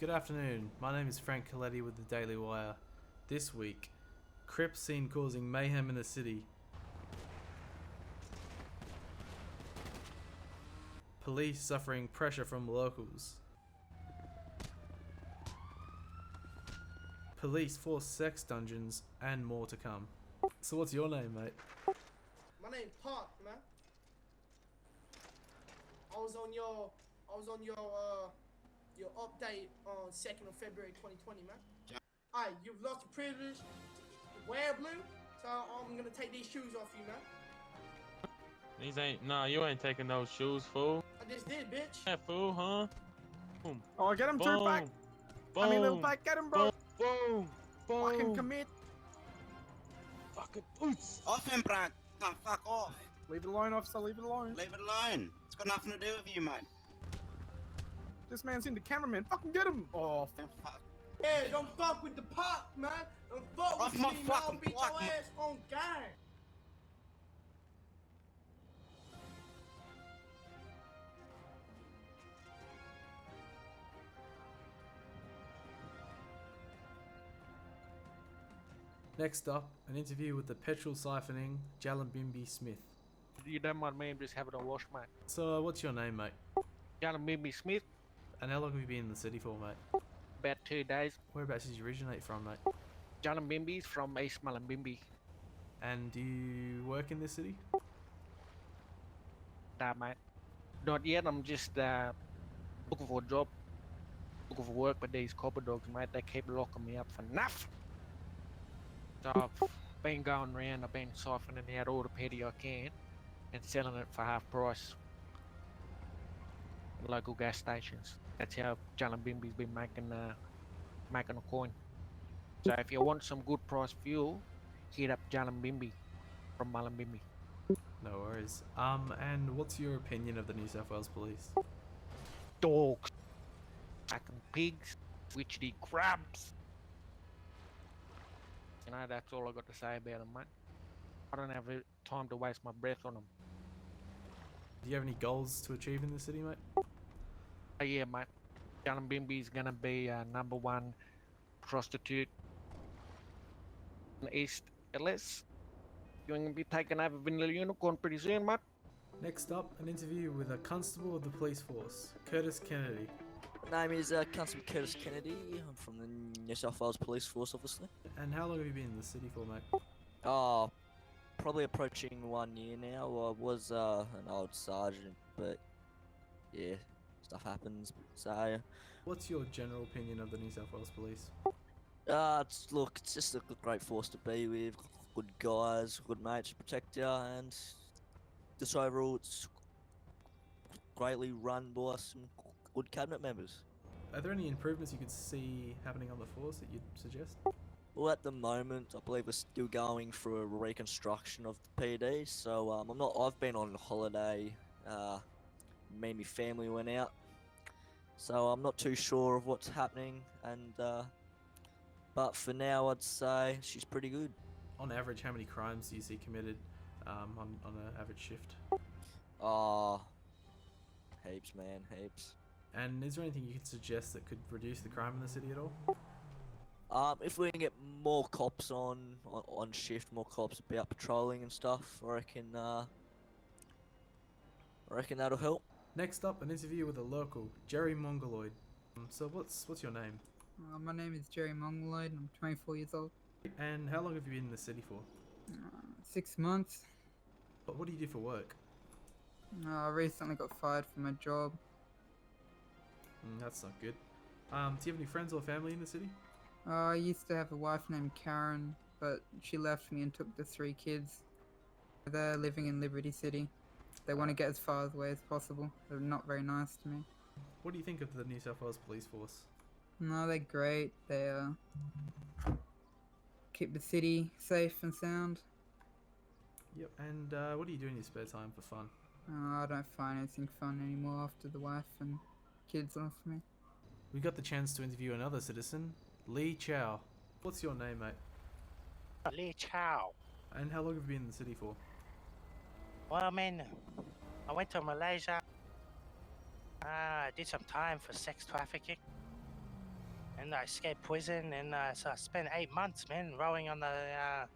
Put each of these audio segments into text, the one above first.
Good afternoon, my name is Frank Coletti with the Daily Wire. This week, Crips seen causing mayhem in the city. Police suffering pressure from locals. Police force sex dungeons and more to come. So what's your name, mate? My name's Park, man. I was on your update on 2nd of February 2020, man. Alright, you've lost your privilege to wear blue, so I'm gonna take these shoes off you, man. These ain't, nah, you ain't taking those shoes, fool. I just did, bitch. That fool, huh? Boom. Oh, get him, Boom. Tupac! Boom. I mean, little Pac, get him, bro! Boom. Boom. Fucking commit! Fucking boots. Off him, Brad. No, fuck off. Leave it alone, officer, leave it alone. Leave it alone. It's got nothing to do with you, mate. This man's in the cameraman, fucking get him! Oh, Fuck. Yeah, don't fuck with the Park, man. Don't fuck Off with my me, man. fucking I'll beat block, your man. ass on gang. Next up, an interview with the petrol siphoning Jalambimbi Smith. You don't mind me, just have it on wash, mate. So what's your name, mate? Jalambimbi Smith, And how long have you been in the city for, mate? about 2 days. Whereabouts did you originate from, mate? Jalambimbi's from East Mullumbimby. And do you work in this city? Nah, mate. Not yet, I'm just looking for a job. Looking for work with these copper dogs, mate. They keep locking me up for enough. So I've been going around, I've been siphoning out all the petty I can and selling it for half price at local gas stations. That's how Jalambimbi's been making a coin. So if you want some good price fuel, hit up Jalambimbi from Mullumbimby. No worries. And what's your opinion of the New South Wales Police? Dogs, fucking pigs, witchetty crabs. You know, that's all I got to say about them, mate. I don't have time to waste my breath on them. Do you have any goals to achieve in the city, mate? Oh yeah, mate. Jalambimbi's gonna be #1 prostitute in East LS. You're gonna be taking over Vanilla Unicorn pretty soon, mate. Next up, an interview with a constable of the police force, Curtis Kennedy. Name is Constable Curtis Kennedy. I'm from the New South Wales Police Force, obviously. And how long have you been in the city for, mate? Oh, probably approaching 1 year now. I was an old sergeant, but yeah, stuff happens. So, What's your general opinion of the New South Wales Police? it's just a great force to be with. Good guys, good mates to protect you, and just overall, it's greatly run by some good cabinet members. Are there any improvements you could see happening on the force that you'd suggest? Well, at the moment, I believe we're still going through a reconstruction of the PD. So I've been on holiday. Me and my family went out, so I'm not too sure of what's happening. And but for now, I'd say she's pretty good. On average, how many crimes do you see committed on an average shift? Heaps, man, heaps. And is there anything you could suggest that could reduce the crime in the city at all? If we can get more cops on shift, more cops about patrolling and stuff, I reckon that'll help. Next up, an interview with a local, Jerry Mongoloid. So what's your name? My name is Jerry Mongoloid and I'm 24 years old. And how long have you been in the city for? 6 months. But what do you do for work? I recently got fired from my job. That's not good. Do you have any friends or family in the city? I used to have a wife named Karen, but she left me and took the 3 kids. They're living in Liberty City. They want to get as far away as possible. They're not very nice to me. What do you think of the New South Wales Police Force? No, they're great. They keep the city safe and sound. Yep. And what do you do in your spare time for fun? I don't find anything fun anymore after the wife and kids left me. We got the chance to interview another citizen, Lee Chow. What's your name, mate? Lee Chow. And how long have you been in the city for? Well, man, I went to Malaysia. I did some time for sex trafficking. and I escaped prison, and so I spent 8 months, man, rowing on a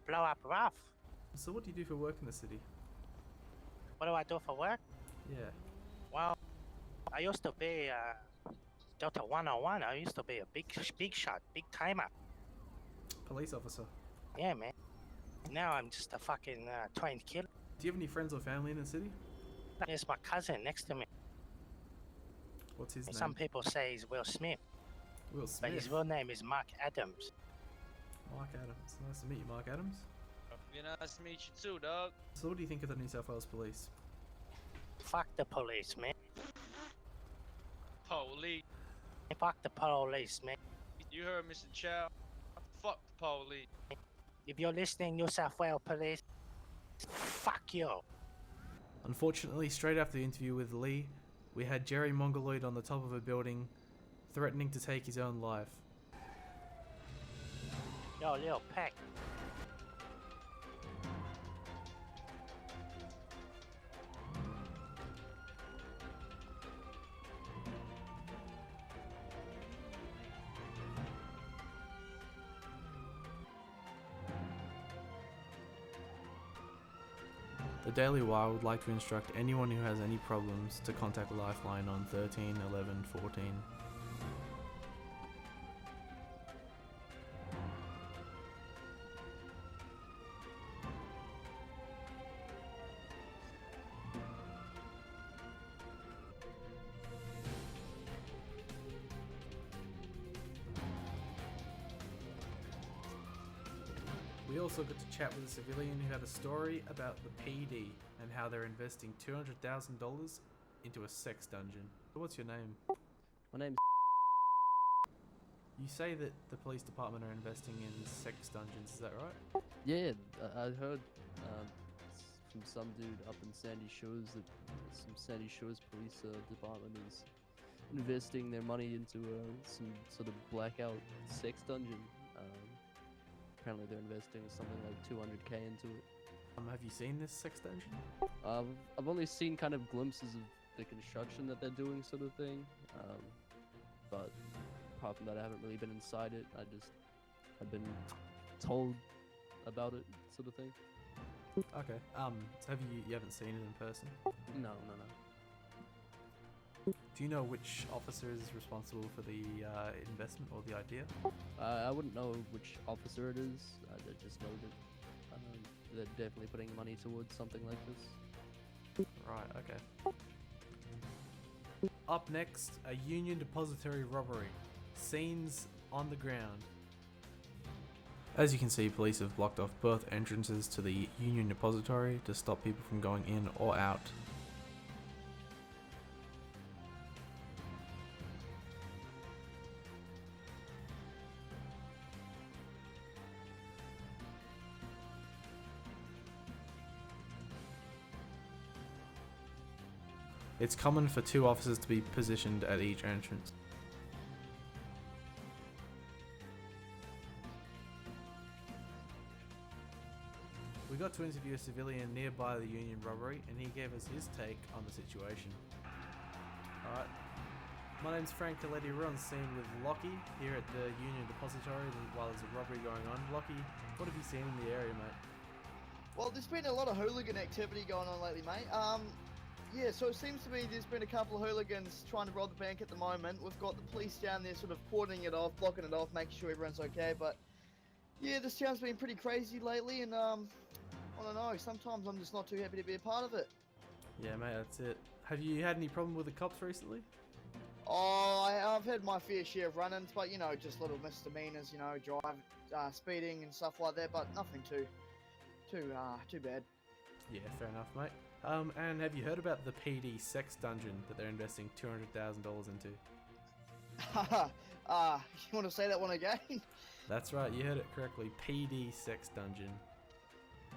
blow-up raft. So what do you do for work in the city? What do I do for work? Yeah. Well, I used to be Delta 101. I used to be a big shot, big timer. Police officer. Yeah, man. Now I'm just a fucking trained killer. Do you have any friends or family in the city? There's my cousin next to me. What's his name? Some people say he's Will Smith, Will but Smith. his real name is Mark Adams. Mark Adams. Nice to meet you, Mark Adams. Yeah, nice to meet you too, dog. So what do you think of the New South Wales Police? Fuck the police, man. Police. Fuck the police, man. You heard Mr. Chow. Fuck the police. If you're listening, New South Wales police, fuck you. Unfortunately, straight after the interview with Lee, we had Jerry Mongoloid on the top of a building, threatening to take his own life. Yo, little peck. The Daily Wire would like to instruct anyone who has any problems to contact Lifeline on 13 11 14. We also got to chat with a civilian who had a story about the PD and how they're investing $200,000 into a sex dungeon. What's your name? My name's You say that the police department are investing in sex dungeons, is that right? Yeah, I heard from some dude up in Sandy Shores that some Sandy Shores police department is investing their money into some sort of blackout sex dungeon. Apparently they're investing something like 200k into it. Have you seen this sex dungeon? I've only seen kind of glimpses of the construction that they're doing, sort of thing. But apart from that, I haven't really been inside it. I've been told about it, sort of thing. Okay. So you haven't seen it in person? No. Do you know which officer is responsible for the investment or the idea? I wouldn't know which officer it is. I just know that they're definitely putting money towards something like this. Right, okay. Up next, a Union Depository robbery. Scenes on the ground. As you can see, police have blocked off both entrances to the Union Depository to stop people from going in or out. It's common for 2 officers to be positioned at each entrance. We got to interview a civilian nearby the Union robbery, and he gave us his take on the situation. Alright, my name's Frank Coletti. We're on scene with Lockie here at the Union Depository while there's a robbery going on. Lockie, what have you seen in the area, mate? Well, there's been a lot of hooligan activity going on lately, mate. Yeah, so it seems to be there's been a couple of hooligans trying to rob the bank at the moment. We've got the police down there sort of porting it off, blocking it off, making sure everyone's okay. But yeah, this town's been pretty crazy lately, and I don't know, sometimes I'm just not too happy to be a part of it. Yeah, mate, that's it. Have you had any problem with the cops recently? Oh, I've had my fair share of run-ins, but you know, just little misdemeanors, you know, speeding and stuff like that, but nothing too bad. Yeah, fair enough, mate. And have you heard about the PD sex dungeon that they're investing $200,000 into? You want to say that one again? That's right, you heard it correctly. PD sex dungeon.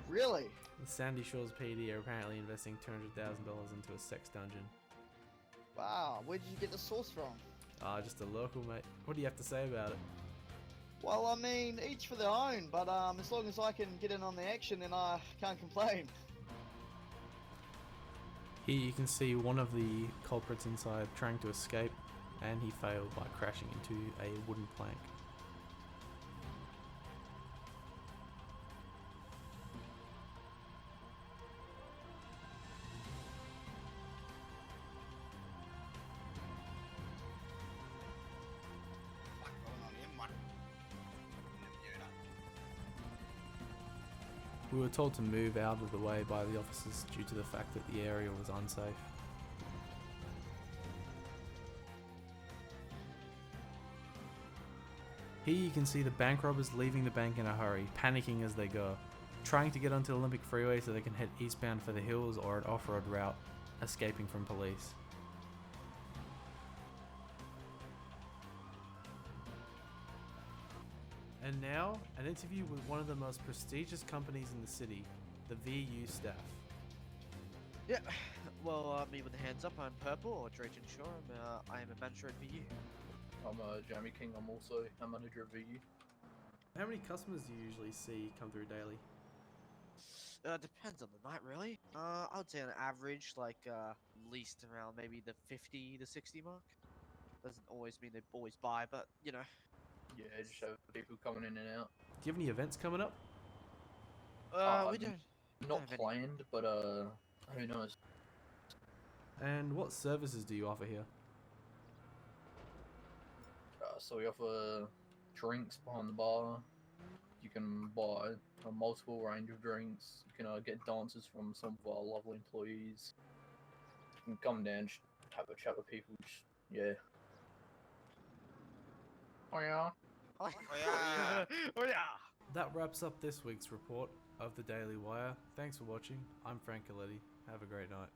Really? The Sandy Shores PD are apparently investing $200,000 into a sex dungeon. Wow, where did you get the source from? Just a local, mate. What do you have to say about it? Well, I mean, each for their own, but as long as I can get in on the action, then I can't complain. Here you can see one of the culprits inside trying to escape. and he failed by crashing into a wooden plank. We were told to move out of the way by the officers due to the fact that the area was unsafe. Here you can see the bank robbers leaving the bank in a hurry, panicking as they go, trying to get onto the Olympic Freeway so they can head eastbound for the hills or an off-road route, escaping from police. And now, an interview with one of the most prestigious companies in the city, the VU staff. Yeah, well, me with the hands up, I'm Purple, or Drayton Shaw. I am a manager at VU. I'm Jamie King, I'm also a manager at VU. How many customers do you usually see come through daily? Depends on the night, really. I would say on average, like, least around maybe the 50 to 60 mark. Doesn't always mean they always buy, but, you know. Yeah, just have people coming in and out. Do you have any events coming up? We don't. Not planned, but who knows? And what services do you offer here? So we offer drinks behind the bar. You can buy a multiple range of drinks. You can get dancers from some of our lovely employees. You can come down, just have a chat with people. Yeah. Oh yeah. Oh yeah. Oh yeah. That wraps up this week's report of the Daily Wire. Thanks for watching. I'm Frank Coletti. Have a great night.